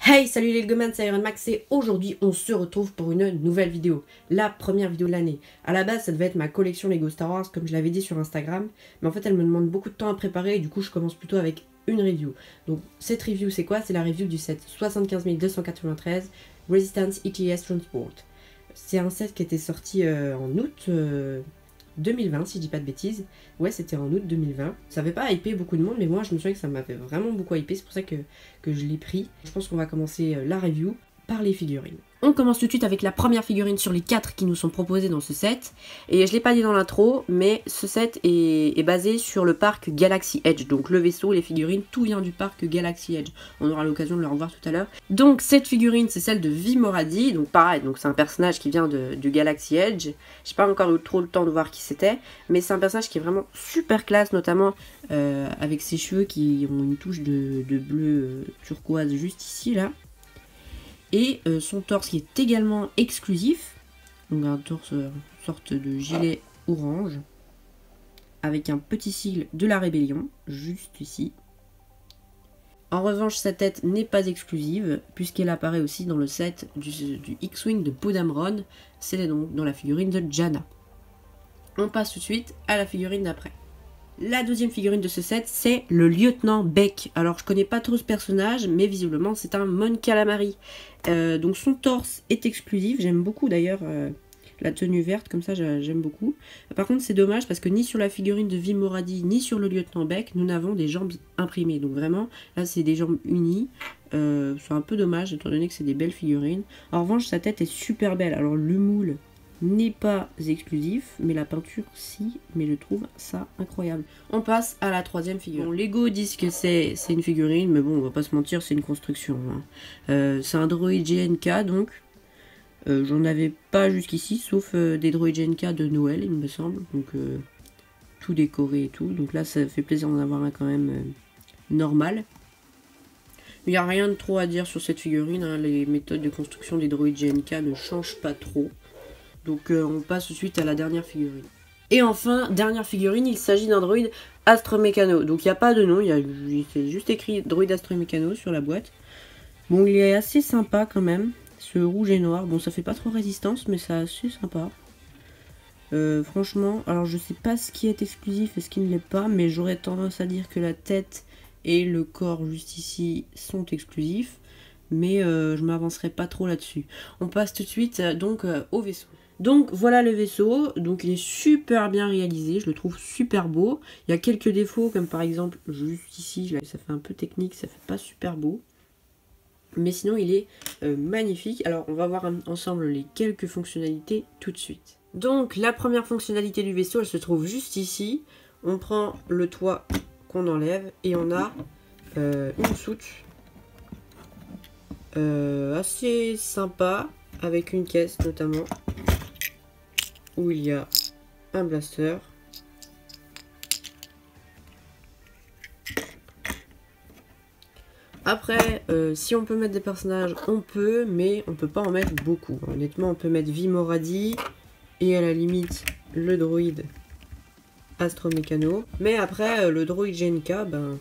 Hey, salut les Legomans, c'est Iron Max et aujourd'hui on se retrouve pour une nouvelle vidéo. La première vidéo de l'année. À la base ça devait être ma collection Lego Star Wars comme je l'avais dit sur Instagram. Mais en fait elle me demande beaucoup de temps à préparer et du coup je commence plutôt avec une review. Donc cette review c'est quoi? C'est la review du set 75 293 Resistance ETS Transport. C'est un set qui était sorti en août 2020 si je dis pas de bêtises. Ouais, c'était en août 2020. Ça avait pas hypé beaucoup de monde, mais moi je me souviens que ça m'avait vraiment beaucoup hypé, c'est pour ça que je l'ai pris. Je pense qu'on va commencer la review par les figurines. On commence tout de suite avec la première figurine sur les 4 qui nous sont proposées dans ce set. Et je l'ai pas dit dans l'intro, mais ce set est basé sur le parc Galaxy Edge. Donc le vaisseau, les figurines, tout vient du parc Galaxy Edge. On aura l'occasion de le revoir tout à l'heure. Donc cette figurine, c'est celle de Vi Moradi. Donc pareil, donc c'est un personnage qui vient du Galaxy Edge. J'ai pas encore eu trop le temps de voir qui c'était. Mais c'est un personnage qui est vraiment super classe, notamment avec ses cheveux qui ont une touche de bleu turquoise juste ici, là. Et son torse qui est également exclusif, donc un torse, une sorte de gilet orange, avec un petit sigle de la rébellion, juste ici. En revanche, sa tête n'est pas exclusive, puisqu'elle apparaît aussi dans le set du X-Wing de Poe Dameron, c'est donc dans la figurine de Jannah. On passe tout de suite à la figurine d'après. La deuxième figurine de ce set, c'est le lieutenant Bek. Alors je connais pas trop ce personnage, mais visiblement c'est un Mon Calamari. Donc son torse est exclusif, j'aime beaucoup d'ailleurs la tenue verte, comme ça j'aime beaucoup. Par contre c'est dommage parce que ni sur la figurine de Vi Moradi, ni sur le lieutenant Bek, nous n'avons des jambes imprimées. Donc vraiment, là c'est des jambes unies. C'est un peu dommage étant donné que c'est des belles figurines. En revanche sa tête est super belle, alors le moule n'est pas exclusif, mais la peinture si, mais je trouve ça incroyable. On passe à la troisième figurine. Bon, Lego disent que c'est une figurine, mais bon, on va pas se mentir, c'est une construction. Hein. C'est un droïde GNK, donc j'en avais pas jusqu'ici, sauf des droïdes GNK de Noël, il me semble, donc tout décoré et tout. Donc là, ça fait plaisir d'en avoir un quand même normal. Il n'y a rien de trop à dire sur cette figurine, hein. Les méthodes de construction des droïdes GNK ne changent pas trop. Donc on passe tout de suite à la dernière figurine. Et enfin, dernière figurine, il s'agit d'un droïde Astromécano. Donc il n'y a pas de nom, c'est juste écrit droïde Astromécano sur la boîte. Bon, il est assez sympa quand même, ce rouge et noir. Bon, ça fait pas trop résistance, mais c'est assez sympa. Franchement, alors je sais pas ce qui est exclusif et ce qui ne l'est pas, mais j'aurais tendance à dire que la tête et le corps juste ici sont exclusifs. Mais je m'avancerai pas trop là-dessus. On passe tout de suite donc au vaisseau. Donc voilà le vaisseau, donc il est super bien réalisé, je le trouve super beau. Il y a quelques défauts comme par exemple juste ici, ça fait un peu technique, ça fait pas super beau. Mais sinon il est magnifique. Alors on va voir ensemble les quelques fonctionnalités tout de suite. Donc la première fonctionnalité du vaisseau, elle se trouve juste ici. On prend le toit qu'on enlève et on a une soute assez sympa avec une caisse notamment où il y a un blaster. Après, si on peut mettre des personnages, on peut, mais on peut pas en mettre beaucoup. Honnêtement, on peut mettre Vi Moradi et à la limite le droïde Astromécano. Mais après, le droïde GNK, ben,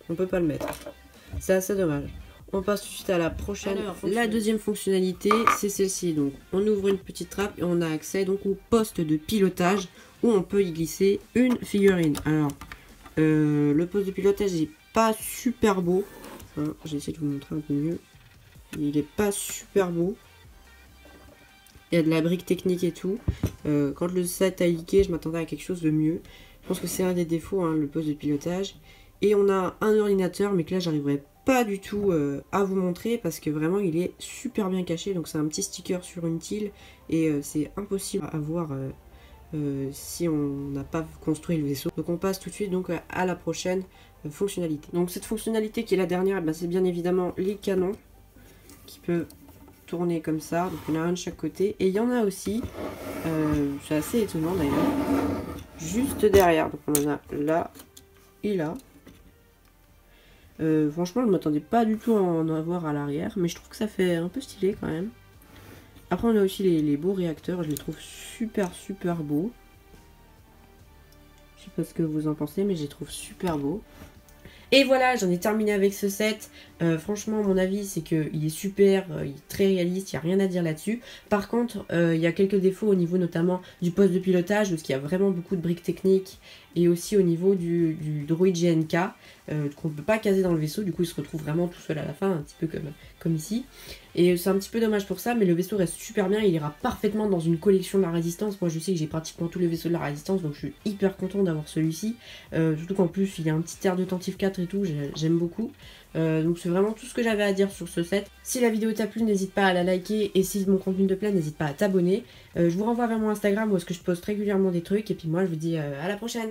on peut pas le mettre. C'est assez dommage. On passe tout de suite à la prochaine. Alors, la deuxième fonctionnalité, c'est celle-ci. Donc, on ouvre une petite trappe et on a accès donc au poste de pilotage où on peut y glisser une figurine. Alors, le poste de pilotage n'est pas super beau. Hein, j'essaie de vous montrer un peu mieux. Il n'est pas super beau. Il y a de la brique technique et tout. Quand le set a leaké, je m'attendais à quelque chose de mieux. Je pense que c'est un des défauts, hein, le poste de pilotage. Et on a un ordinateur, mais que là, j'arriverai pas du tout à vous montrer parce que vraiment il est super bien caché. Donc c'est un petit sticker sur une tile et c'est impossible à voir si on n'a pas construit le vaisseau. Donc on passe tout de suite donc à la prochaine fonctionnalité. Donc cette fonctionnalité qui est la dernière, ben, c'est bien évidemment les canons qui peuvent tourner comme ça. Donc il y en a un de chaque côté et il y en a aussi, c'est assez étonnant d'ailleurs, juste derrière. Donc on en a là et là. Franchement, je m'attendais pas du tout à en avoir à l'arrière, mais je trouve que ça fait un peu stylé quand même. Après, on a aussi les beaux réacteurs, je les trouve super beaux. Je sais pas ce que vous en pensez, mais je les trouve super beaux. Et voilà, j'en ai terminé avec ce set. Franchement, mon avis, c'est qu'il est super, il est très réaliste, il n'y a rien à dire là-dessus. Par contre, il y a quelques défauts au niveau notamment du poste de pilotage, parce qu'il y a vraiment beaucoup de briques techniques, et aussi au niveau du droïde GNK, qu'on ne peut pas caser dans le vaisseau, du coup il se retrouve vraiment tout seul à la fin, un petit peu comme ici. Et c'est un petit peu dommage pour ça, mais le vaisseau reste super bien, il ira parfaitement dans une collection de la Résistance. Moi je sais que j'ai pratiquement tous les vaisseaux de la Résistance, donc je suis hyper content d'avoir celui-ci. Surtout qu'en plus il y a un petit air de Tantive 4 et tout, j'aime beaucoup. Donc c'est vraiment tout ce que j'avais à dire sur ce set. Si la vidéo t'a plu, n'hésite pas à la liker, et si mon contenu te plaît, n'hésite pas à t'abonner. Je vous renvoie vers mon Instagram où est-ce que je poste régulièrement des trucs, et puis moi je vous dis à la prochaine.